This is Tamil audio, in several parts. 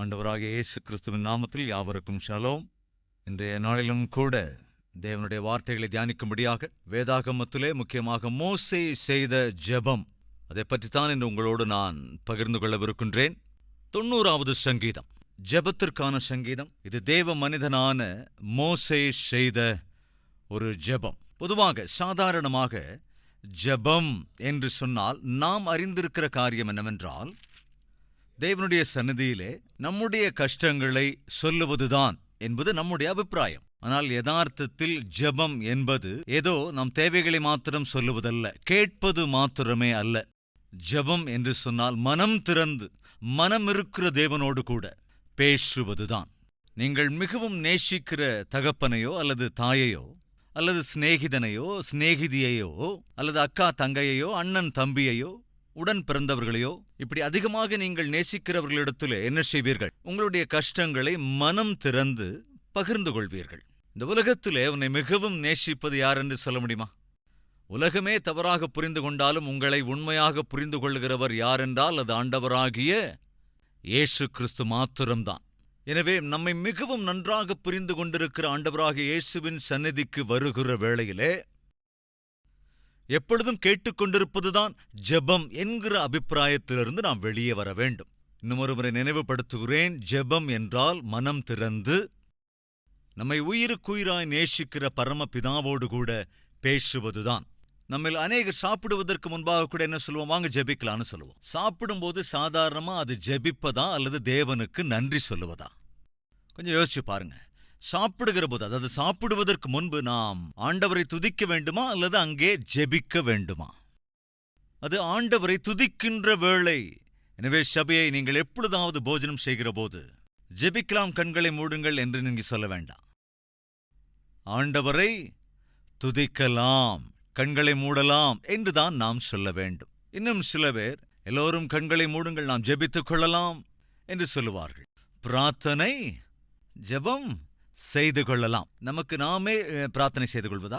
ஆண்டவராகிய இயேசு கிறிஸ்துவின் நாமத்தில் யாவருக்கும் ஷலோம். இன்றைய நாளிலும் கூட தேவனுடைய வார்த்தைகளை தியானிக்கும்படியாக வேதாகமத்திலே முக்கியமாக மோசே செய்த ஜெபம், அதை பற்றித்தான் இன்று உங்களோடு நான் பகிர்ந்து கொள்ளவிருக்கின்றேன். 90வது சங்கீதம், ஜெபத்திற்கான சங்கீதம். இது தேவ மனிதனான மோசே செய்த ஒரு ஜெபம். பொதுவாக சாதாரணமாக ஜெபம் என்று சொன்னால் நாம் அறிந்திருக்கிற காரியம் என்னவென்றால், தேவனுடைய சந்நிதியிலே நம்முடைய கஷ்டங்களை சொல்லுவதுதான் என்பது நம்முடைய அபிப்பிராயம். ஆனால் யதார்த்தத்தில் ஜெபம் என்பது ஏதோ நம் தேவைகளை மாத்திரம் சொல்லுவதல்ல, கேட்பது மாத்திரமே அல்ல. ஜெபம் என்று சொன்னால் மனம் திறந்து மனமிருக்கிற தேவனோடு கூட பேசுவதுதான். நீங்கள் மிகவும் நேசிக்கிற தகப்பனையோ அல்லது தாயையோ அல்லது சிநேகிதனையோ சிநேகிதியையோ அல்லது அக்கா தங்கையையோ அண்ணன் தம்பியையோ உடன் பிறந்தவர்களையோ இப்படி அதிகமாக நீங்கள் நேசிக்கிறவர்களிடத்திலே என்ன செய்வீர்கள்? உங்களுடைய கஷ்டங்களை மனம் திறந்து பகிர்ந்து கொள்வீர்கள். இந்த உலகத்திலே உன்னை மிகவும் நேசிப்பது யார் என்று சொல்ல முடியுமா? உலகமே தவறாக புரிந்து கொண்டாலும் உங்களை உண்மையாக புரிந்து கொள்கிறவர் யாரென்றால் அது ஆண்டவராகிய இயேசு கிறிஸ்து மாத்திரம்தான். எனவே நம்மை மிகவும் நன்றாக புரிந்து கொண்டிருக்கிற ஆண்டவராகிய இயேசுவின் சந்நிதிக்கு வருகிற வேளையிலே எப்பொழுதும் கேட்டுக்கொண்டிருப்பதுதான் ஜெபம் என்கிற அபிப்பிராயத்திலிருந்து நாம் வெளியே வர வேண்டும். இன்னும் ஒரு முறை நினைவுபடுத்துகிறேன், ஜெபம் என்றால் மனம் திறந்து நம்மை உயிருக்குயிராய் நேசிக்கிற பரமபிதாவோடு கூட பேசுவதுதான். நம்மில் அநேகர் சாப்பிடுவதற்கு முன்பாக கூட என்ன சொல்லுவோம்? வாங்க ஜெபிக்கலான்னு சொல்லுவோம். சாப்பிடும்போது சாதாரணமா அது ஜெபிப்பதா அல்லது தேவனுக்கு நன்றி சொல்லுவதா? கொஞ்சம் யோசிச்சு பாருங்க. சாப்பிடுகிற போது, அதாவது சாப்பிடுவதற்கு முன்பு நாம் ஆண்டவரை துதிக்க வேண்டுமா அல்லது அங்கே ஜெபிக்க வேண்டுமா? அது ஆண்டவரை துதிக்கின்ற வேளை. எனவே சபையை நீங்கள் எப்பொழுதாவது போஜனம் செய்கிற போது ஜெபிக்கலாம், கண்களை மூடுங்கள் என்று நீங்க சொல்ல வேண்டாம். ஆண்டவரை துதிக்கலாம், கண்களை மூடலாம் என்றுதான் நாம் சொல்ல வேண்டும். இன்னும் சில பேர் எல்லோரும் கண்களை மூடுங்கள், நாம் ஜெபித்துக் கொள்ளலாம் என்று சொல்லுவார்கள். பிரார்த்தனை ஜெபம் செய்து கொள்ளலாம். நமக்கு நாமே பிரார்த்தனை செய்து கொள்வதா?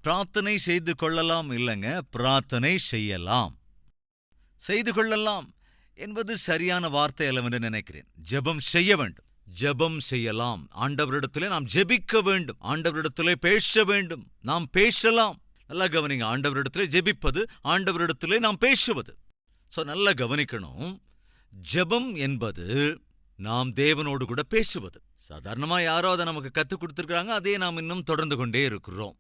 பிரார்த்தனை செய்து கொள்ளலாம் இல்லைங்க, பிரார்த்தனை செய்யலாம். செய்து கொள்ளலாம் என்பது சரியான வார்த்தை அல்லவென்று நினைக்கிறேன். ஜெபம் செய்ய வேண்டும், ஜெபம் செய்யலாம். ஆண்டவரிடத்திலே நாம் ஜெபிக்க வேண்டும், ஆண்டவரிடத்திலே பேச வேண்டும், நாம் பேசலாம். நல்லா கவனிங்க, ஆண்டவரிடத்திலே ஜெபிப்பது, ஆண்டவரிடத்திலே நாம் பேசுவது. நல்லா கவனிக்கணும். ஜெபம் என்பது நாம் தேவனோடு கூட பேசுவது. சாதாரணமா யாரோ அதை நமக்கு கற்றுக் கொடுத்திருக்கிறாங்க, அதே நாம் இன்னும் தொடர்ந்து கொண்டே இருக்கிறோம்.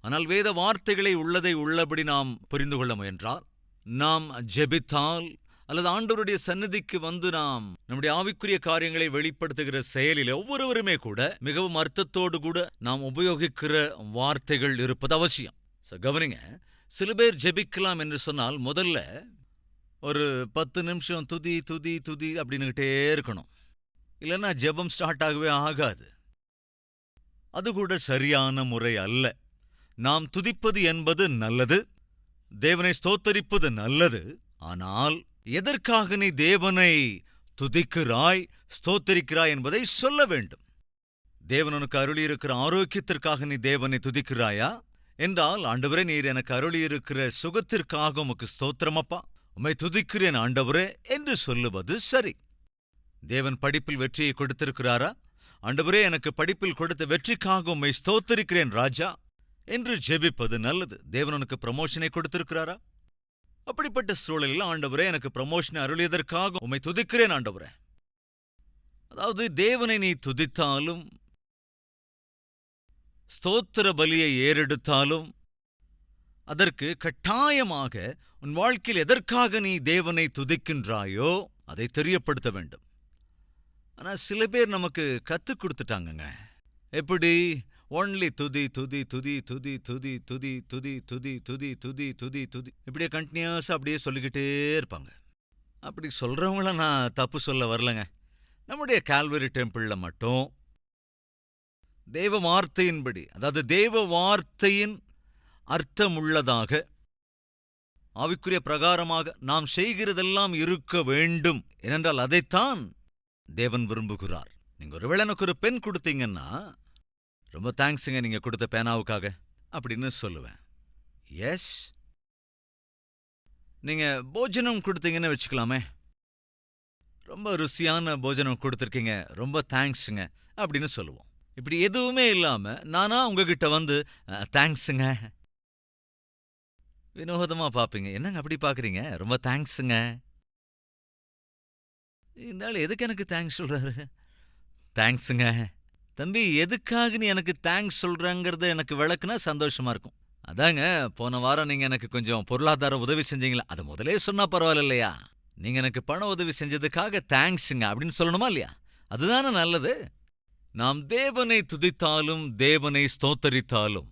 ஆனால் வேத வார்த்தைகளை உள்ளதை உள்ளபடி நாம் புரிந்து கொள்ள முயன்றால், நாம் ஜெபித்தால் அல்லது ஆண்டவருடைய சந்நிதிக்கு வந்து நாம் நம்முடைய ஆவிக்குரிய காரியங்களை வெளிப்படுத்துகிற செயலில் ஒவ்வொருவருமே கூட மிகவும் அர்த்தத்தோடு கூட நாம் உபயோகிக்கிற வார்த்தைகள் இருப்பது அவசியம். கவனிங்க, சில பேர் ஜெபிக்கலாம் என்று சொன்னால் முதல்ல ஒரு 10 நிமிஷம் துதி துதி துதி அப்படின்னுகிட்டே இருக்கணும். இல்லைன்னா ஜெபம் ஸ்டார்ட் ஆகவே ஆகாது. அது கூட சரியான முறை அல்ல. நாம் துதிப்பது என்பது நல்லது, தேவனை ஸ்தோத்தரிப்பது நல்லது. ஆனால் எதற்காக நீ தேவனை துதிக்கிறாய், ஸ்தோத்தரிக்கிறாய் என்பதை சொல்ல வேண்டும். தேவன் உனக்கு அருளியிருக்கிற ஆரோக்கியத்திற்காக நீ தேவனை துதிக்கிறாயா என்றால், ஆண்டவரே நீர் எனக்கு அருளியிருக்கிற சுகத்திற்காக உமக்கு ஸ்தோத்திரமப்பா, உம்மை துதிக்கிறேன் ஆண்டவரே என்று சொல்லுவது சரி. தேவன் படிப்பில் வெற்றியை கொடுத்திருக்கிறாரா? ஆண்டவரே எனக்கு படிப்பில் கொடுத்த வெற்றிக்காக உம்மை ஸ்தோத்தரிக்கிறேன் ராஜா என்று ஜெபிப்பது நல்லது. தேவன் உனக்கு ப்ரமோஷனை கொடுத்திருக்கிறாரா? அப்படிப்பட்ட சூழலில் ஆண்டவரே எனக்கு ப்ரமோஷனை அருளியதற்காக உம்மை துதிக்கிறேன் ஆண்டவரே. அதாவது தேவனை நீ துதித்தாலும் ஸ்தோத்திர பலியை ஏறெடுத்தாலும் அதற்கு கட்டாயமாக உன் வாழ்க்கையில் எதற்காக நீ தேவனை துதிக்கின்றாயோ அதை தெரியப்படுத்த வேண்டும். ஆனால் சில பேர் நமக்கு கற்றுக் கொடுத்துட்டாங்கங்க. எப்படி? ஒன்லி துதி துதி துதி துதி துதி துதி துதி துதி துதி துதி துதி துதி இப்படியே கண்டினியூஸாக அப்படியே சொல்லிக்கிட்டே இருப்பாங்க. அப்படி சொல்கிறவங்கள நான் தப்பு சொல்ல வரலங்க. நம்முடைய கால்வரி டெம்பிளில் மட்டும் தேவ வார்த்தையின்படி, அதாவது தேவ வார்த்தையின் அர்த்தமுள்ளதாக ஆவிக்குரிய பிரகாரமாக நாம் செய்கிறதெல்லாம் இருக்க வேண்டும். ஏனென்றால் அதைத்தான் தேவன் விரும்புகிறார். நீங்க ஒருவேளை எனக்கு ஒரு பென் கொடுத்தீங்கன்னா, ரொம்ப தேங்க்ஸுங்க நீங்க கொடுத்த பேனாவுக்காக அப்படின்னு சொல்லுவேன். எஸ், நீங்க போஜனம் கொடுத்தீங்கன்னு வச்சுக்கலாமே, ரொம்ப ருசியான போஜனம் கொடுத்துருக்கீங்க, ரொம்ப தேங்க்ஸுங்க அப்படின்னு சொல்லுவோம். இப்படி எதுவுமே இல்லாம நானா உங்ககிட்ட வந்து தேங்க்ஸுங்க, வினோதமா பார்ப்பீங்க. என்னங்க அப்படி பார்க்குறீங்க? ரொம்ப தேங்க்ஸுங்க. இந்த ஆள் எதுக்கு எனக்கு தேங்க்ஸ் சொல்றாரு? தேங்க்ஸுங்க. தம்பி, எதுக்காக நீ எனக்கு தேங்க்ஸ் சொல்றங்கிறத எனக்கு விளக்குனா சந்தோஷமா இருக்கும். அதாங்க, போன வாரம் நீங்க எனக்கு கொஞ்சம் பொருளாதார உதவி செஞ்சீங்களா, அதை முதலே சொன்னா பரவாயில்ல இல்லையா? நீங்க எனக்கு பண உதவி செஞ்சதுக்காக தேங்க்ஸுங்க அப்படின்னு சொல்லணுமா இல்லையா? அதுதானே நல்லது. நாம் தேவனை துதித்தாலும் தேவனை ஸ்தோத்தரித்தாலும்,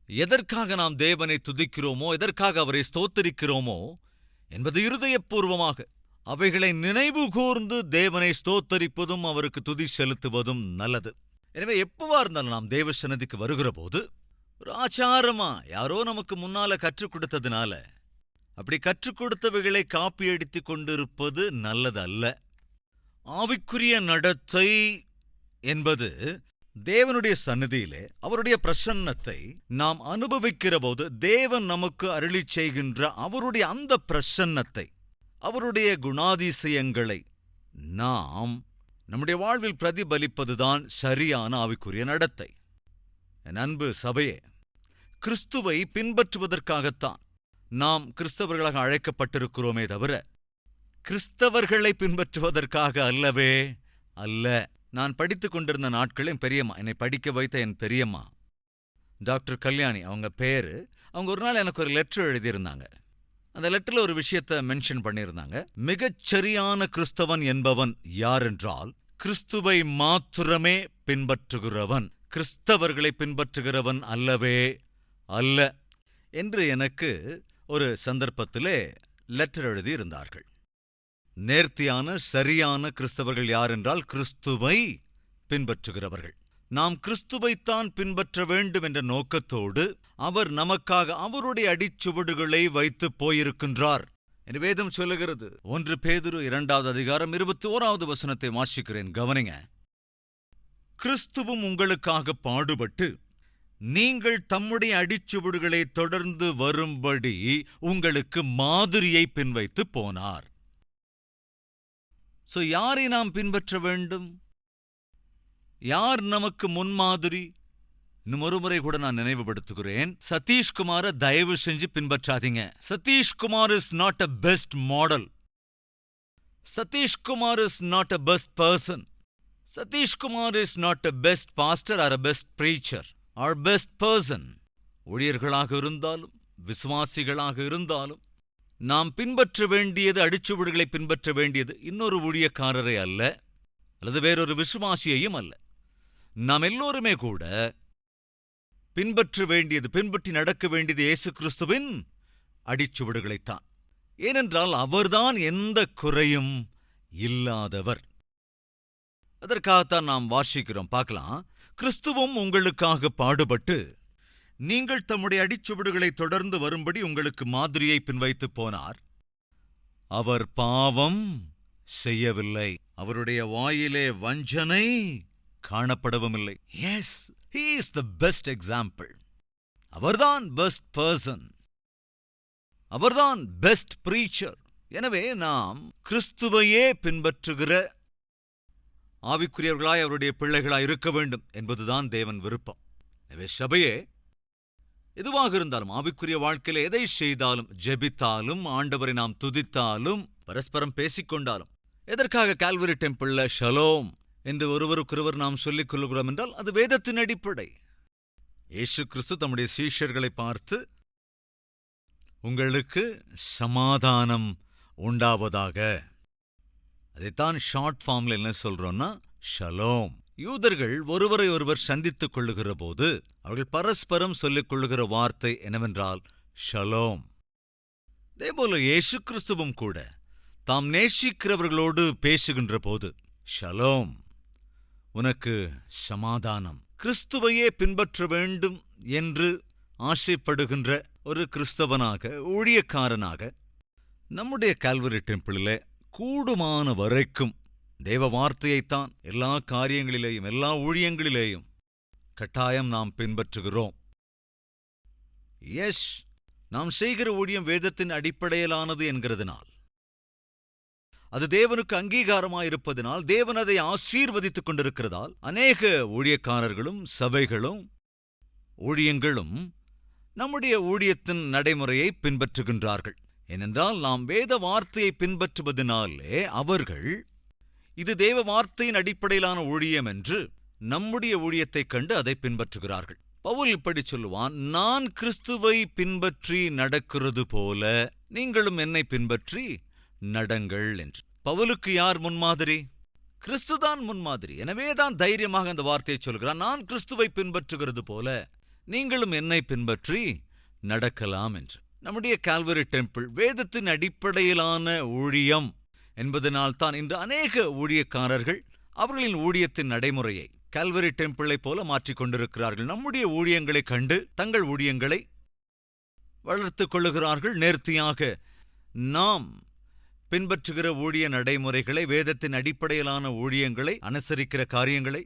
எதற்காக நாம் தேவனை துதிக்கிறோமோ, எதற்காக அவரை ஸ்தோத்தரிக்கிறோமோ என்பது இருதயபூர்வமாக அவைகளை நினைவு கூர்ந்து தேவனை ஸ்தோத்தரிப்பதும் அவருக்கு துதி செலுத்துவதும் நல்லது. எனவே எப்பவா இருந்தாலும் நாம் தேவ சன்னதிக்கு வருகிற போது ஒரு ஆச்சாரமா யாரோ நமக்கு முன்னால கற்றுக் கொடுத்ததுனால அப்படி கற்றுக் கொடுத்தவைகளை காப்பியடித்துக் கொண்டிருப்பது நல்லதல்ல. ஆவிக்குரிய நடத்தை என்பது தேவனுடைய சந்நிதியிலே அவருடைய பிரசன்னத்தை நாம் அனுபவிக்கிற போது தேவன் நமக்கு அருளிச் செய்கின்ற அவருடைய அந்த பிரசன்னத்தை, அவருடைய குணாதிசயங்களை நாம் நம்முடைய வாழ்வில் பிரதிபலிப்பதுதான் சரியான ஆவிக்குரிய நடத்தை. என் அன்பு சபையே, கிறிஸ்துவை பின்பற்றுவதற்காகத்தான் நாம் கிறிஸ்தவர்களாக அழைக்கப்பட்டிருக்கிறோமே தவிர கிறிஸ்தவர்களை பின்பற்றுவதற்காக அல்லவே அல்ல. நான் படித்துக் கொண்டிருந்த நாட்களில் என் பெரியம்மா, என்னை படிக்க வைத்த என் பெரியம்மா டாக்டர் கல்யாணி அவங்க பேரு, அவங்க ஒரு நாள் எனக்கு ஒரு லெட்டர் எழுதியிருந்தாங்க. அந்த லெட்டரில் ஒரு விஷயத்தை மென்ஷன் பண்ணியிருந்தாங்க. மிகச்சரியான கிறிஸ்தவன் என்பவன் யார் என்றால் கிறிஸ்துவை மாத்திரமே பின்பற்றுகிறவன், கிறிஸ்தவர்களை பின்பற்றுகிறவன் அல்லவே அல்ல என்று எனக்கு ஒரு சந்தர்ப்பத்திலே லெட்டர் எழுதியிருந்தார்கள். நேர்த்தியான சரியான கிறிஸ்தவர்கள் யார் என்றால் கிறிஸ்துவை பின்பற்றுகிறவர்கள். நாம் கிறிஸ்துவைத்தான் பின்பற்ற வேண்டும் என்ற நோக்கத்தோடு அவர் நமக்காக அவருடைய அடிச்சுவடுகளை வைத்து போயிருக்கின்றார் என்று வேதம் சொல்லுகிறது. 1 பேதுரு 2வது அதிகாரம் 21வது வசனத்தை வாசிக்கிறேன், கவனிங்க. கிறிஸ்துவும் உங்களுக்காக பாடுபட்டு நீங்கள் தம்முடைய அடிச்சுவடுகளை தொடர்ந்து வரும்படி உங்களுக்கு மாதிரியை பின்வைத்து போனார். சோ யாரை நாம் பின்பற்ற வேண்டும்? யார் நமக்கு முன்மாதிரி? இன்னும் ஒரு முறை கூட நான் நினைவுபடுத்துகிறேன், சதீஷ்குமாரை தயவு செஞ்சு பின்பற்றாதீங்க. Satishkumar is not a best model. Satishkumar is not a best person. Satishkumar is not a best pastor or a best preacher or best person. ஊழியர்களாக இருந்தாலும் விசுவாசிகளாக இருந்தாலும் நாம் பின்பற்ற வேண்டியது, அடிச்சுவடுகளை பின்பற்ற வேண்டியது இன்னொரு ஊழியக்காரரை அல்ல, அல்லது வேறொரு விசுவாசியையும் அல்ல. நாம் எல்லோருமே கூட பின்பற்ற வேண்டியது, பின்பற்றி நடக்க வேண்டியது இயேசு கிறிஸ்துவின் அடிச்சுவடுகளைத்தான். ஏனென்றால் அவர்தான் எந்த குறையும் இல்லாதவர். அதற்காகத்தான் நாம் வாசிக்கிறோம். பார்க்கலாம். கிறிஸ்துவும் உங்களுக்காக பாடுபட்டு நீங்கள் தம்முடைய அடிச்சுவடுகளை தொடர்ந்து வரும்படி உங்களுக்கு மாதிரியை பின்வைத்து போனார். அவர் பாவம் செய்யவில்லை, அவருடைய வாயிலே வஞ்சனை காணப்படவும் இல்லை. Yes, he is the best example. அவர்தான் பெஸ்ட் பர்சன், அவர்தான் பெஸ்ட் பிரீச்சர். எனவே நாம் கிறிஸ்துவையே பின்பற்றுகிற ஆவிக்குரியவர்களாய் அவருடைய பிள்ளைகளாய் இருக்க வேண்டும் என்பதுதான் தேவன் விருப்பம். எனவே சபையே, எதுவாக இருந்தாலும் ஆவிக்குரிய வாழ்க்கையில எதை செய்தாலும், ஜெபித்தாலும், ஆண்டவரை நாம் துதித்தாலும், பரஸ்பரம் பேசிக்கொண்டாலும், எதற்காக கால்வரி டெம்பிள்ல ஷலோம் என்று ஒருவருக்கொருவர் நாம் சொல்லிக் கொள்கிறோம் என்றால் அது வேதத்தின் அடிப்படை. இயேசு கிறிஸ்து தம்முடைய சீஷர்களை பார்த்து உங்களுக்கு சமாதானம் உண்டாவதாக, அதைத்தான் ஷார்ட் ஃபார்ம்ல என்ன சொல்றோம்னா ஷலோம். யூதர்கள் ஒருவரை ஒருவர் சந்தித்துக் கொள்ளுகிற போது அவர்கள் பரஸ்பரம் சொல்லிக் கொள்ளுகிற வார்த்தை என்னவென்றால் ஷலோம். அதேபோல இயேசு கிறிஸ்துவும் கூட தாம் நேசிக்கிறவர்களோடு பேசுகின்ற போது ஷலோம், உனக்கு சமாதானம். கிறிஸ்துவையே பின்பற்ற வேண்டும் என்று ஆசைப்படுகின்ற ஒரு கிறிஸ்தவனாக, ஊழியக்காரனாக நம்முடைய கால்வரி டெம்பிளிலே கூடுமான வரைக்கும் தேவ வார்த்தையைத்தான் எல்லா காரியங்களிலேயும், எல்லா ஊழியங்களிலேயும் கட்டாயம் நாம் பின்பற்றுகிறோம். நாம் செய்கிற ஊழியம் வேதத்தின் அடிப்படையிலானது என்கிறதுனால் அது தேவனுக்கு அங்கீகாரமாயிருப்பதனால், தேவன் அதை ஆசீர்வதித்துக் கொண்டிருக்கிறதால், அநேக ஊழியக்காரர்களும் சபைகளும் ஊழியங்களும் நம்முடைய ஊழியத்தின் நடைமுறையை பின்பற்றுகின்றார்கள். ஏனென்றால் நாம் வேத வார்த்தையை பின்பற்றுவதனாலே அவர்கள் இது தேவ வார்த்தையின் அடிப்படையிலான ஊழியம் என்று நம்முடைய ஊழியத்தைக் கண்டு அதை பின்பற்றுகிறார்கள். பவுல் இப்படி சொல்லுவான், நான் கிறிஸ்துவை பின்பற்றி நடக்கிறது போல நீங்களும் என்னை பின்பற்றி நடங்கள் என்று. பவுலுக்கு யார் முன்மாதிரி? கிறிஸ்துதான் முன்மாதிரி. எனவேதான் தைரியமாக அந்த வார்த்தையை சொல்கிறான், நான் கிறிஸ்துவை பின்பற்றுகிறது போல நீங்களும் என்னை பின்பற்றி நடக்கலாம் என்று. நம்முடைய கால்வரி டெம்பிள் வேதத்தின் அடிப்படையிலான ஊழியம் என்பதனால்தான் இன்று அநேக ஊழியக்காரர்கள் அவர்களின் ஊழியத்தின் நடைமுறையை கால்வரி டெம்பிளை போல மாற்றிக் கொண்டிருக்கிறார்கள். நம்முடைய ஊழியங்களைக் கண்டு தங்கள் ஊழியங்களை வளர்த்துக் கொள்ளுகிறார்கள். நேர்த்தியாக நாம் பின்பற்றுகிற ஊழிய நடைமுறைகளை, வேதத்தின் அடிப்படையிலான ஊழியங்களை, அனுசரிக்கிற காரியங்களை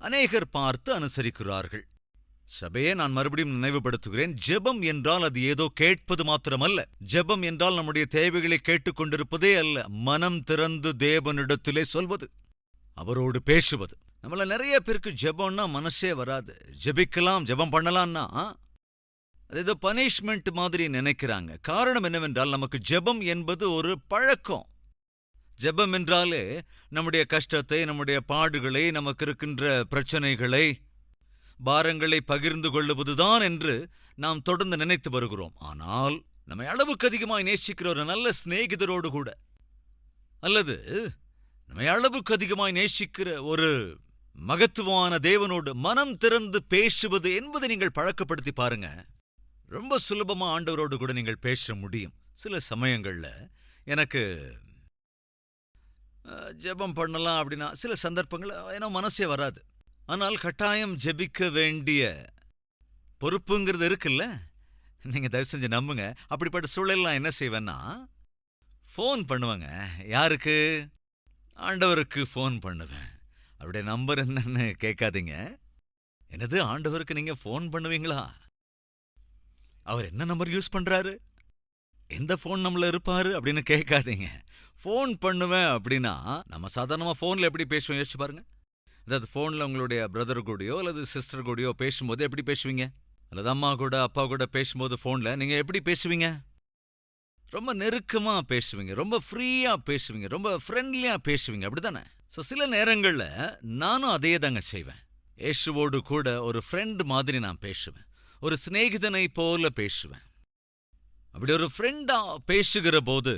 அநேகர் பார்த்து அனுசரிக்கிறார்கள். சபையே, நான் மறுபடியும் நினைவுபடுத்துகிறேன், ஜெபம் என்றால் அது ஏதோ கேட்பது மாத்திரமல்ல. ஜெபம் என்றால் நம்முடைய தேவைகளை கேட்டுக்கொண்டிருப்பதே அல்ல, மனம் திறந்து தேவனிடத்திலே சொல்வது, அவரோடு பேசுவது. நம்மள நிறைய பேருக்கு ஜெபம்னா மனசே வராது. ஜெபிக்கலாம், ஜெபம் பண்ணலாம்னா அது ஏதோ பனிஷ்மெண்ட் மாதிரி நினைக்கிறாங்க. காரணம் என்னவென்றால், நமக்கு ஜெபம் என்பது ஒரு பழக்கம். ஜெபம் என்றாலே நம்முடைய கஷ்டத்தை, நம்முடைய பாடுகளை, நமக்கு இருக்கின்ற பிரச்சனைகளை, பாரங்களை பகிர்ந்து கொள்ளுவதுதான் என்று நாம் தொடர்ந்து நினைத்து வருகிறோம். ஆனால் நம்மை அளவுக்கு அதிகமாய் நேசிக்கிற ஒரு நல்ல சிநேகிதரோடு கூட, அல்லது நம்மை அளவுக்கு அதிகமாய் நேசிக்கிற ஒரு மகத்துவமான தேவனோடு மனம் திறந்து பேசுவது என்பதை நீங்கள் பழக்கப்படுத்தி பாருங்க. ரொம்ப சுலபமா ஆண்டவரோடு கூட நீங்கள் பேச முடியும். சில சமயங்கள்ல எனக்கு ஜெபம் பண்ணலாம் அப்படின்னா சில சந்தர்ப்பங்கள் ஏன்னா மனசே வராது. ஆனால் கட்டாயம் ஜெபிக்க வேண்டிய பொறுப்புங்கிறது இருக்குல்ல. நீங்க தயவு செஞ்சு நம்புங்க. அப்படிப்பட்ட சூழல்லாம் என்ன செய்வேன்னா, ஃபோன் பண்ணுவேங்க. யாருக்கு? ஆண்டவருக்கு ஃபோன் பண்ணுவேன். அவருடைய நம்பர் என்னன்னு கேட்காதீங்க. என்னது, ஆண்டவருக்கு நீங்க ஃபோன் பண்ணுவீங்களா? அவர் என்ன நம்பர் யூஸ் பண்றாரு, எந்த ஃபோன் நம்மள இருப்பாரு அப்படின்னு கேட்காதீங்க. ஃபோன் பண்ணுவேன் அப்படின்னா நம்ம சாதாரணமா ஃபோன்ல எப்படி பேசுவோம் யோசிச்சு பாருங்க. அதாவது ஃபோனில் உங்களுடைய பிரதர் கூடயோ அல்லது சிஸ்டர் கூடயோ பேசும்போது எப்படி பேசுவீங்க? அல்லது அம்மா கூட அப்பா கூட பேசும்போது ஃபோனில் நீங்கள் எப்படி பேசுவீங்க? ரொம்ப நெருக்கமாக பேசுவீங்க, ரொம்ப ஃப்ரீயாக பேசுவீங்க, ரொம்ப ஃப்ரெண்ட்லியாக பேசுவீங்க, அப்படித்தானே? ஸோ சில நேரங்களில் நானும் அதே தாங்க செய்வேன். இயேசுவோடு கூட ஒரு ஃப்ரெண்டு மாதிரி நான் பேசுவேன், ஒரு சிநேகிதனை போல பேசுவேன். அப்படி ஒரு ஃப்ரெண்டாக பேசுகிற போது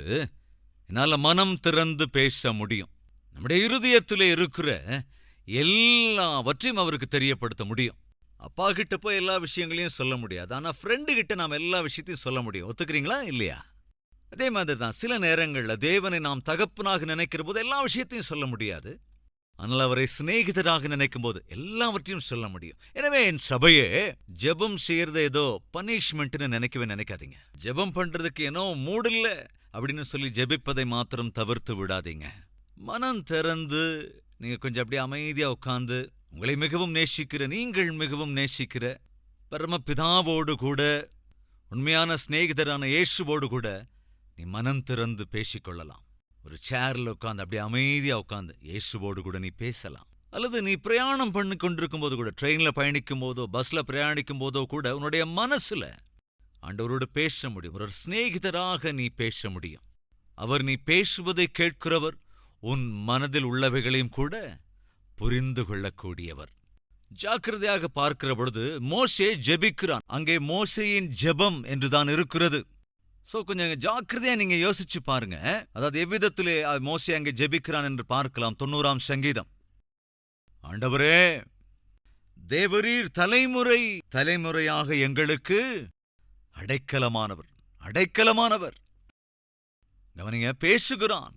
என்னால் மனம் திறந்து பேச முடியும். நம்முடைய இருதயத்திலே இருக்கிற எல்லாவற்றையும் அவருக்கு தெரியப்படுத்த முடியும். அப்பா கிட்ட போய் எல்லா விஷயங்களையும் சொல்ல முடியாது, ஆனா ஃப்ரெண்டு கிட்ட நாம் எல்லா விஷயத்தையும் சொல்ல முடியும். ஒத்துக்கிறீங்களா இல்லையா? அதே மாதிரி தான் சில நேரங்கள்ல தேவனை நாம் தகப்பனாக நினைக்கிற போது எல்லா விஷயத்தையும் சொல்ல முடியாது, ஆனால் அவரை சிநேகிதராக நினைக்கும் போது எல்லாவற்றையும் சொல்ல முடியும். எனவே என் சபையே, ஜெபம் செய்யறத ஏதோ பனிஷ்மெண்ட்னு நினைக்காதீங்க. ஜெபம் பண்றதுக்கு ஏனோ மூடில்ல அப்படின்னு சொல்லி ஜெபிப்பதை மாத்திரம் தவிர்த்து விடாதீங்க. மனம் திறந்து நீங்க கொஞ்சம் அப்படியே அமைதியா உட்கார்ந்து, உங்களை மிகவும் நேசிக்கிற, நீங்கள் மிகவும் நேசிக்கிற பரமபிதாவோடு கூட, உண்மையான சிநேகிதரான இயேசுவோடு கூட நீ மனம் திறந்து பேசிக்கொள்ளலாம். ஒரு சேர்ல உட்காந்து அப்படியே அமைதியா உட்காந்து இயேசுவோடு கூட நீ பேசலாம். அல்லது நீ பிரயாணம் பண்ணி கொண்டிருக்கும் போது கூட, ட்ரெயின்ல பயணிக்கும் போதோ பஸ்ல பிரயாணிக்கும் போதோ கூட உன்னுடைய மனசுல ஆண்டவரோடு பேச முடியும். ஒரு சிநேகிதராக நீ பேச முடியும். அவர் நீ பேசுவதை கேட்கிறவர், உன் மனதில் உள்ளவைகளையும் கூட புரிந்து கொள்ளக்கூடியவர். ஜாக்கிரதையாக பார்க்கிற பொழுது மோசே ஜெபிக்கிறான். அங்கே மோசேயின் ஜெபம் என்றுதான் இருக்கிறது. சோ கொஞ்சம் ஜாக்கிரதையா நீங்க யோசிச்சு பாருங்க. அதாவது எவ்விதத்திலே மோசே அங்கே ஜெபிக்கிறான் என்று பார்க்கலாம். 90ஆம் சங்கீதம். ஆண்டவரே, தேவரீர் தலைமுறை தலைமுறையாக எங்களுக்கு அடைக்கலமானவர். அடைக்கலமானவர். கவனிங்க, பேசுகிறான்.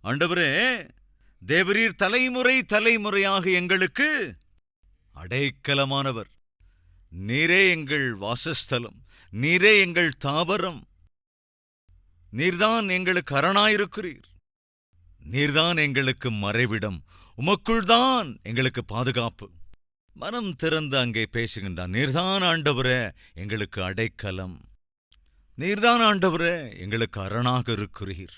ஆண்டவரே, தேவரீர் தலைமுறை தலைமுறையாக எங்களுக்கு அடைக்கலமானவர். நீரே எங்கள் வாசஸ்தலம், நீரே எங்கள் தாவரம், நீர்தான் எங்களுக்கு அரணாயிருக்கிறீர், நீர்தான் எங்களுக்கு மறைவிடம், உமக்குள்தான் எங்களுக்கு பாதுகாப்பு. மனம் திறந்து அங்கே பேசுகின்றான். நீர்தான் ஆண்டவரே எங்களுக்கு அடைக்கலம், நீர்தான் ஆண்டவரே எங்களுக்கு அரணாக இருக்கிறீர்.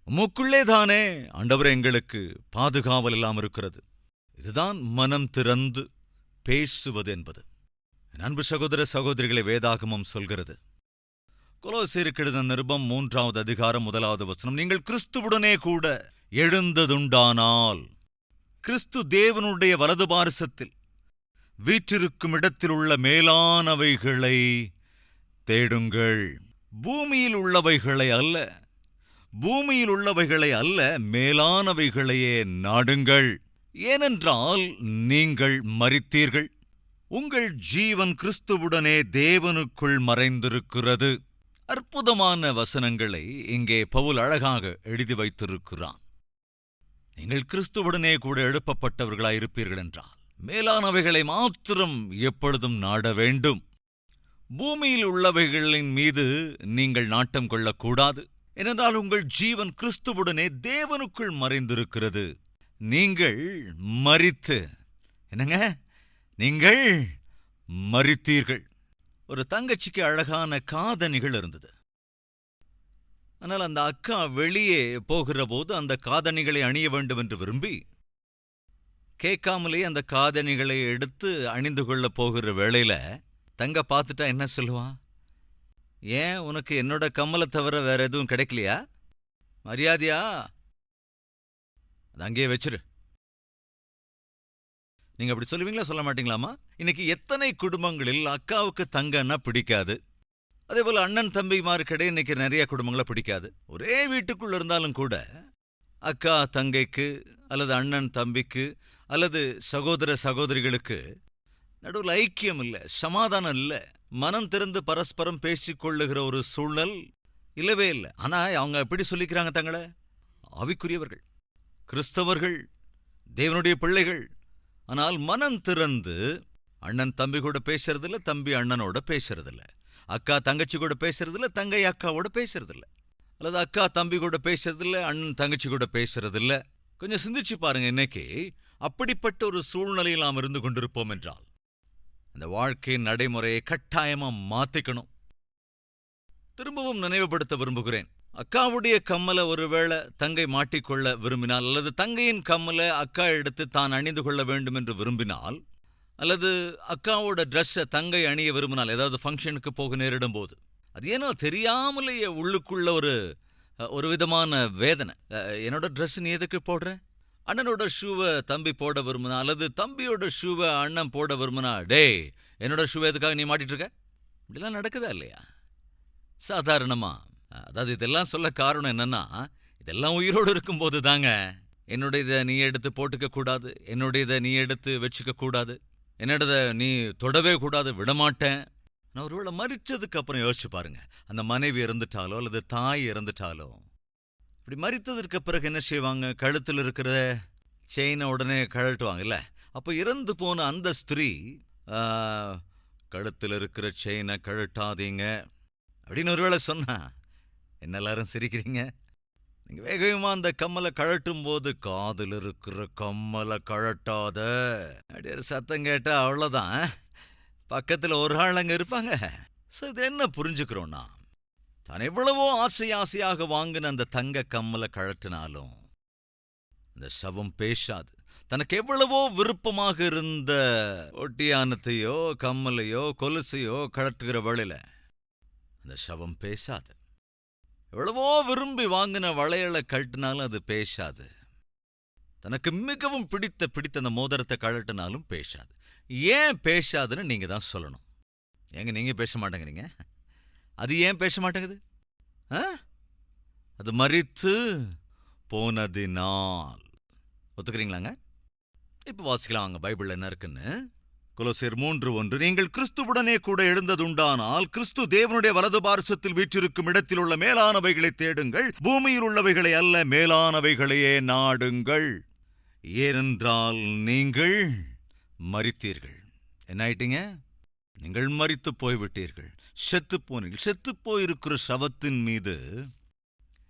உமக்குள்ளே தானே ஆண்டவரே எங்களுக்கு பாதுகாவல் எல்லாம் இருக்கிறது. இதுதான் மனம் திறந்து பேசுவது என்பது. அன்பு சகோதர சகோதரிகளை வேதாகமம் சொல்கிறது. கொலோசியருக்கு எழுதின நிருபம் 3வது அதிகாரம் 1வது வசனம், நீங்கள் கிறிஸ்துவுடனே கூட எழுந்ததுண்டானால் கிறிஸ்து தேவனுடைய வலது பாரிசத்தில் வீற்றிருக்கும் இடத்தில் உள்ள மேலானவைகளை தேடுங்கள். பூமியில் உள்ளவைகளை அல்ல, பூமியில் உள்ளவைகளை அல்ல, மேலானவைகளையே நாடுங்கள். ஏனென்றால் நீங்கள் மரித்தீர்கள், உங்கள் ஜீவன் கிறிஸ்துவுடனே தேவனுக்குள் மறைந்திருக்கிறது. அற்புதமான வசனங்களை இங்கே பவுல் அழகாக எழுதி வைத்திருக்கிறான். நீங்கள் கிறிஸ்துவுடனே கூட எழுப்பப்பட்டவர்களாயிருப்பீர்கள் என்றால் மேலானவைகளை மாத்திரம் எப்பொழுதும் நாட வேண்டும். பூமியில் உள்ளவைகளின் மீது நீங்கள் நாட்டம் கொள்ளக்கூடாது. ஏனென்றால் உங்கள் ஜீவன் கிறிஸ்துவுடனே தேவனுக்குள் மறைந்திருக்கிறது. நீங்கள் மரித்து, என்னங்க, நீங்கள் மரித்தீர்கள். ஒரு தங்கச்சிக்கு அழகான காதணிகள் இருந்தது. ஆனால் அந்த அக்கா வெளியே போகிற போது அந்த காதணிகளை அணிய வேண்டும் என்று விரும்பி கேட்காமலே அந்த காதணிகளை எடுத்து அணிந்து கொள்ள போகிற வேளையில தங்க பார்த்துட்டா என்ன சொல்லுவான்? ஏன், உனக்கு என்னோட கம்மலை தவிர வேற எதுவும் கிடைக்கலையா? மரியாதையா அது அங்கேயே வச்சிரு. நீங்க அப்படி சொல்லுவீங்களா, சொல்ல மாட்டீங்களாமா? இன்னைக்கு எத்தனை குடும்பங்களில் அக்காவுக்கு தங்கன்னா பிடிக்காது. அதே போல அண்ணன் தம்பிமாருக்கிடையே இன்னைக்கு நிறைய குடும்பங்களை பிடிக்காது. ஒரே வீட்டுக்குள்ள இருந்தாலும் கூட அக்கா தங்கைக்கு அல்லது அண்ணன் தம்பிக்கு அல்லது சகோதர சகோதரிகளுக்கு நடுவில் ஐக்கியம் இல்லை, சமாதானம் இல்லை, மனம் திறந்து பரஸ்பரம் பேசிக்கொள்ளுகிற ஒரு சூழல் இல்லவே இல்லை. ஆனா அவங்க எப்படி சொல்லிக்கிறாங்க தங்களை? ஆவிக்குரியவர்கள், கிறிஸ்தவர்கள், தேவனுடைய பிள்ளைகள். ஆனால் மனம் திறந்து அண்ணன் தம்பி கூட பேசுறதில்ல, தம்பி அண்ணனோட பேசுறதில்ல, அக்கா தங்கச்சி கூட பேசுறதில்ல, தங்கை அக்காவோட பேசுறதில்ல, அல்லது அக்கா தம்பி கூட பேசுறதில்ல, அண்ணன் தங்கச்சி கூட பேசுறதில்ல. கொஞ்சம் சிந்திச்சு பாருங்க. இன்னைக்கு அப்படிப்பட்ட ஒரு சூழ்நிலையில் நாம் இருந்து கொண்டிருப்போம் என்றால் அந்த வாழ்க்கையின் நடைமுறையை கட்டாயமா மாத்திக்கணும். திரும்பவும் நினைவுபடுத்த விரும்புகிறேன். அக்காவுடைய கம்மலை ஒருவேளை தங்கை மாட்டிக்கொள்ள விரும்பினால், அல்லது தங்கையின் கம்மலை அக்கா எடுத்து தான் அணிந்து கொள்ள வேண்டும் என்று விரும்பினால், அல்லது அக்காவோட ட்ரெஸ்ஸை தங்கை அணிய விரும்பினால், ஏதாவது ஃபங்க்ஷனுக்கு போக நேரிடும் போது அது ஏனோ தெரியாமலேயே உள்ளுக்குள்ள ஒரு விதமான வேதனை. என்னோட ட்ரெஸ் நீ எதுக்கு போடுற? அண்ணனோட ஷூவை தம்பி போட விரும்பினா, அல்லது தம்பியோட ஷூவை அண்ணன் போட விரும்பினா, டேய் என்னோட ஷூவை எதுக்காக நீ மாட்டிட்டு இருக்க? இப்படிலாம் நடக்குதா இல்லையா? சாதாரணமா. அதாவது இதெல்லாம் சொல்ல காரணம் என்னன்னா, இதெல்லாம் உயிரோடு இருக்கும்போது தாங்க. என்னுடைய இதை நீ எடுத்து போட்டுக்க கூடாது, என்னுடைய இதை நீ எடுத்து வச்சுக்க கூடாது, என்னோட நீ தொடவே கூடாது, விடமாட்டேன். நான் ஒருவேளை மரிச்சதுக்கு அப்புறம் யோசிச்சு பாருங்க, அந்த மனைவி இறந்துட்டாலோ அல்லது தாய் இறந்துட்டாலோ, இப்படி மரித்ததற்கு பிறகு என்ன செய்வாங்க? கழுத்தில் இருக்கிற செயினை உடனே கழட்டுவாங்கல்ல. அப்போ இறந்து போன அந்த ஸ்திரீ கழுத்தில் இருக்கிற செயினை கழட்டாதீங்க அப்படின்னு ஒருவேளை சொன்னா, என்ன எல்லாரும் சிரிக்கிறீங்க? நீங்க வேகமா அந்த கம்மலை கழட்டும் போது, காதில் இருக்கிற கம்மலை கழட்டாத அப்படி ஒரு சத்தம் கேட்டா அவ்வளவுதான், பக்கத்துல ஒரு ஆள் அங்க இருப்பாங்க. இது என்ன புரிஞ்சுக்கிறோம்னா, தான் எவ்வளவோ ஆசையாக வாங்கின அந்த தங்க கம்மலை கழட்டினாலும் அந்த சவம் பேசாது. தனக்கு எவ்வளவோ விருப்பமாக இருந்த ஒட்டியானத்தையோ கம்மலையோ கொலுசையோ கழட்டுகிற வேளையில அந்த சவம் பேசாது. எவ்வளவோ விரும்பி வாங்கின வளையலை கழட்டினாலும் அது பேசாது. தனக்கு மிகவும் பிடித்த அந்த மோதிரத்தை கழட்டினாலும் பேசாது. ஏன் பேசாதுன்னு நீங்க தான் சொல்லணும். ஏங்க நீங்க பேச மாட்டேங்கிறீங்க? அது ஏன் பேச மாட்டேங்குது? அது மரித்து போனதினால். ஒத்துக்கிறீங்களாங்க? இப்ப வாசிக்கலாம் வாங்க, பைபிள்ல என்ன இருக்குன்னு. கொலோசியர் 3:1, நீங்கள் கிறிஸ்துவுடனே கூட எழுந்ததுண்டானால் கிறிஸ்து தேவனுடைய வலது பாரிசத்தில் வீற்றிருக்கும் இடத்தில் உள்ள மேலானவைகளை தேடுங்கள், பூமியில் உள்ளவைகளை அல்ல, மேலானவைகளையே நாடுங்கள். ஏனென்றால் நீங்கள் மரித்தீர்கள். என்ன ஆயிட்டீங்க? நீங்கள் மரித்து போய்விட்டீர்கள், செத்து போனீர்கள். செத்து போயிருக்கிற சவத்தின் மீது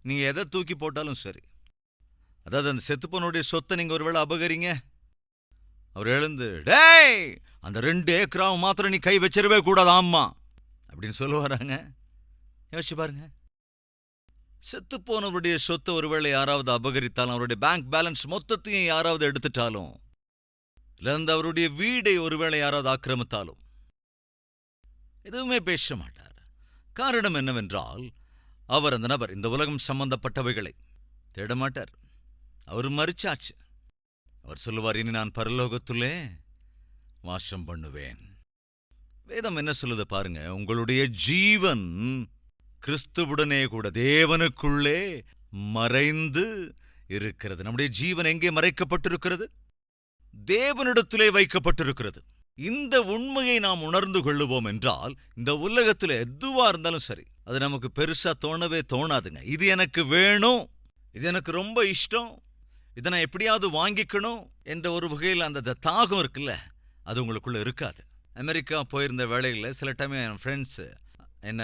நீங்க எதை தூக்கி போட்டாலும் சரி, அதாவது அந்த செத்துப்போனுடைய சொத்தை நீங்க ஒருவேளை அபகரிங்க, அவர் எழுந்து, டேய் அந்த 2 ஏக்கராவும் மாத்திரம் நீ கை வச்சிடவே கூடாது ஆமா அப்படின்னு சொல்லுவாராங்க? யோசிச்சு பாருங்க. செத்துப்போனவருடைய சொத்தை ஒருவேளை யாராவது அபகரித்தாலும், அவருடைய பேங்க் பேலன்ஸ் மொத்தத்தையும் யாராவது எடுத்துட்டாலும், இல்ல அவருடைய வீடை ஒருவேளை யாராவது ஆக்கிரமித்தாலும் எதுவுமே பேச மாட்டார். காரணம் என்னவென்றால், அவர் அந்த நபர் இந்த உலகம் சம்பந்தப்பட்டவைகளை தேடமாட்டார். அவர் மரிச்சாச்சு. அவர் சொல்லுவார், இனி நான் பரலோகத்துள்ளே வாசம் பண்ணுவேன். வேதம் என்ன சொல்லுது பாருங்க, உங்களுடைய ஜீவன் கிறிஸ்துவுடனே கூட தேவனுக்குள்ளே மறைந்து இருக்கிறது. நம்முடைய ஜீவன் எங்கே மறைக்கப்பட்டிருக்கிறது? தேவனிடத்திலே வைக்கப்பட்டிருக்கிறது. இந்த உண்மையை நாம் உணர்ந்து கொள்ளுவோம் என்றால், இந்த உலகத்தில் எதுவா இருந்தாலும் சரி, அது நமக்கு பெருசா தோணவே தோணாதுங்க. இது எனக்கு வேணும், இது எனக்கு ரொம்ப இஷ்டம், இதை நான் எப்படியாவது வாங்கிக்கணும் என்ற ஒரு வகையில் அந்த தாகம் இருக்குல்ல, அது உங்களுக்குள்ள இருக்காது. அமெரிக்கா போயிருந்த வேளையில் சில டைம் என் ஃப்ரெண்ட்ஸு என்ன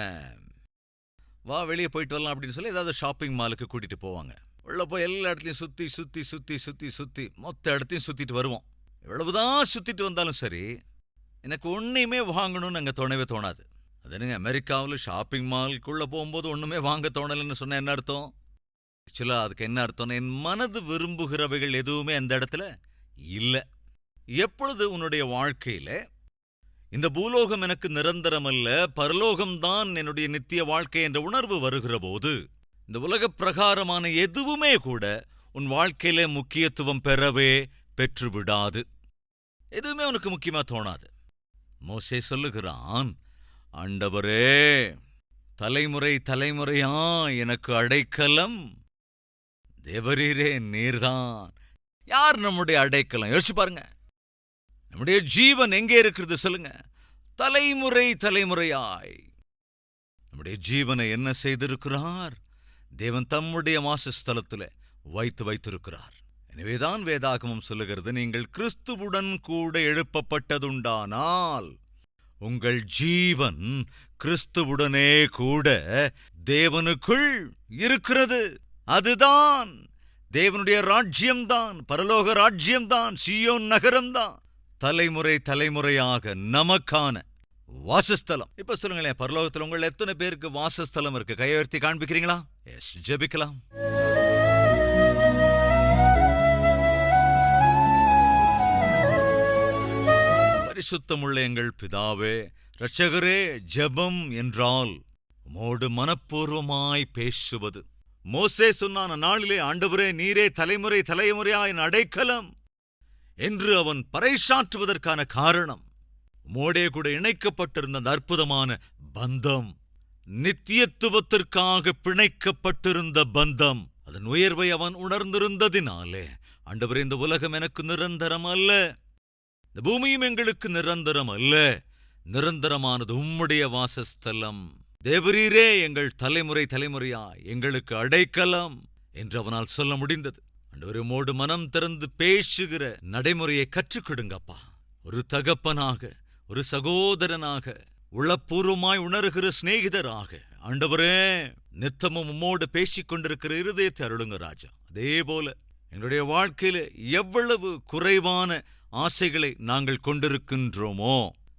வா வெளியே போயிட்டு வரலாம் அப்படின்னு சொல்லி ஏதாவது ஷாப்பிங் மாலுக்கு கூட்டிகிட்டு போவாங்க. உள்ள போய் எல்லா இடத்துலையும் சுற்றி சுற்றி சுற்றி சுற்றி சுற்றி மொத்த இடத்தையும் சுற்றிட்டு வருவோம். எவ்வளவுதான் சுற்றிட்டு வந்தாலும் சரி, எனக்கு ஒன்றையுமே வாங்கணும்னு அங்கே தோணவே தோணாது. அது என்னங்க, அமெரிக்காவில் ஷாப்பிங் மாலுக்குள்ளே போகும்போது ஒன்றுமே வாங்க தோணலைன்னு சொன்ன என்ன அர்த்தம்? ஆக்சுவலாக அதுக்கு என்ன அர்த்தம்னா, என் மனது விரும்புகிறவைகள் எதுவுமே அந்த இடத்துல இல்லை. எப்பொழுது உன்னுடைய வாழ்க்கையில இந்த பூலோகம் எனக்கு நிரந்தரம் அல்ல, பரலோகம்தான் என்னுடைய நித்திய வாழ்க்கை என்ற உணர்வு வருகிற போது, இந்த உலக பிரகாரமான எதுவுமே கூட உன் வாழ்க்கையில முக்கியத்துவம் பெறவே பெற்றுவிடாது. எதுவுமே உனக்கு முக்கியமா தோணாது. மோசே சொல்லுகிறான், ஆண்டவரே, தலைமுறை தலைமுறையா எனக்கு அடைக்கலம் தேவரீரே நீர்தான். யார் நம்முடைய அடைக்கலம்? யோசிச்சு பாருங்க. நம்முடைய ஜீவன் எங்கே இருக்கிறது சொல்லுங்க? தலைமுறை தலைமுறையாய் நம்முடைய ஜீவனை என்ன செய்திருக்கிறார்? தேவன் தம்முடைய வாசஸ்தலத்தில் வைத்திருக்கிறார். எனவேதான் வேதாகமம் சொல்லுகிறது, நீங்கள் கிறிஸ்துவுடன் கூட எழுப்பப்பட்டதுண்டானால் உங்கள் ஜீவன் கிறிஸ்துவுடனே கூட தேவனுக்குள் இருக்கிறது. அதுதான் தேவனுடைய ராஜ்யம்தான், பரலோக ராஜ்யம்தான், சீயோன் நகரம்தான், தலைமுறை தலைமுறையாக நமக்கான வாசஸ்தலம். இப்ப சொல்லுங்களேன், பரலோகத்தில் உங்கள் எத்தனை பேருக்கு வாசஸ்தலம் இருக்கு? கையெழுத்தி காண்பிக்கிறீங்களா? எஸ், ஜெபிக்கலாம். பரிசுத்தமுள்ள எங்கள் பிதாவே, இரட்சகரே, ஜெபம் என்றால் உமோடு மனப்பூர்வமாய் பேசுவது. மோசே சொன்னான நாளிலே, ஆண்டவரே நீரே தலைமுறை தலைமுறையாய் அடைக்கலம் என்று அவன் பறைசாற்றுவதற்கான காரணம், உமோடே கூட இணைக்கப்பட்டிருந்த அந்த அற்புதமான பந்தம், நித்தியத்துவத்திற்காக பிணைக்கப்பட்டிருந்த பந்தம், அதன் உயர்வை அவன் உணர்ந்திருந்ததினாலே, ஆண்டவரே இந்த உலகம் எனக்கு நிரந்தரம் அல்ல, இந்த பூமியும் எங்களுக்கு நிரந்தரம் அல்ல, நிரந்தரமானது உம்முடைய வாசஸ்தலம், தேவரீரே எங்கள் தலைமுறை தலைமுறையாய் எங்களுக்கு அடைக்கலம் என்று அவனால் சொல்ல முடிந்தது. ஆண்டவரே, உம்மோடு மனம் திறந்து பேசுகிற நடைமுறையை கற்றுக் கொடுங்கப்பா. ஒரு தகப்பனாக, ஒரு சகோதரனாக, உளப்பூர்வமாய் உணர்கிற சிநேகிதராக, ஆண்டவரே நித்தமும் உம்மோடு பேசிக் கொண்டிருக்கிற இருதயத்தை அருளுங்க ராஜா. அதே போல எங்களுடைய வாழ்க்கையில எவ்வளவு குறைவான ஆசைகளை நாங்கள் கொண்டிருக்கின்றோமோ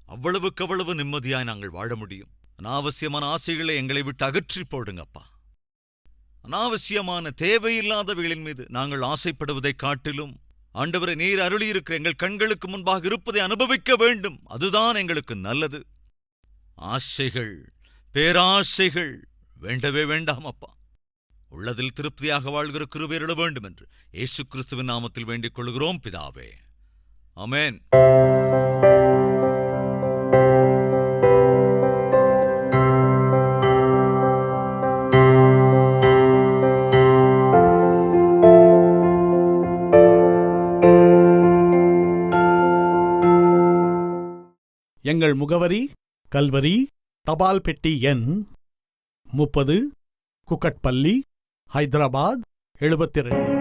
அவ்வளவுக்கு அவ்வளவு நிம்மதியாய் நாங்கள் வாழ முடியும். அனாவசியமான ஆசைகளை எங்களை விட்டு அகற்றி போடுங்கப்பா. அனாவசியமான தேவையில்லாதவைகளின் மீது நாங்கள் ஆசைப்படுவதை காட்டிலும், ஆண்டவரை நீர் அருளியிருக்கிற எங்கள் கண்களுக்கு முன்பாக இருப்பதை அனுபவிக்க வேண்டும். அதுதான் எங்களுக்கு நல்லது. ஆசைகள், பேராசைகள் வேண்டவே வேண்டாம் அப்பா. உள்ளதில் திருப்தியாக வாழ்கிற கிருபை அருள வேண்டும் என்று இயேசு கிறிஸ்துவின் நாமத்தில் வேண்டிக் கொள்கிறோம் பிதாவே. ஆமென். எங்கள் முகவரி: கல்வரி, தபால் பெட்டி எண் 30, குக்கட்பள்ளி, ஹைதராபாத் 72.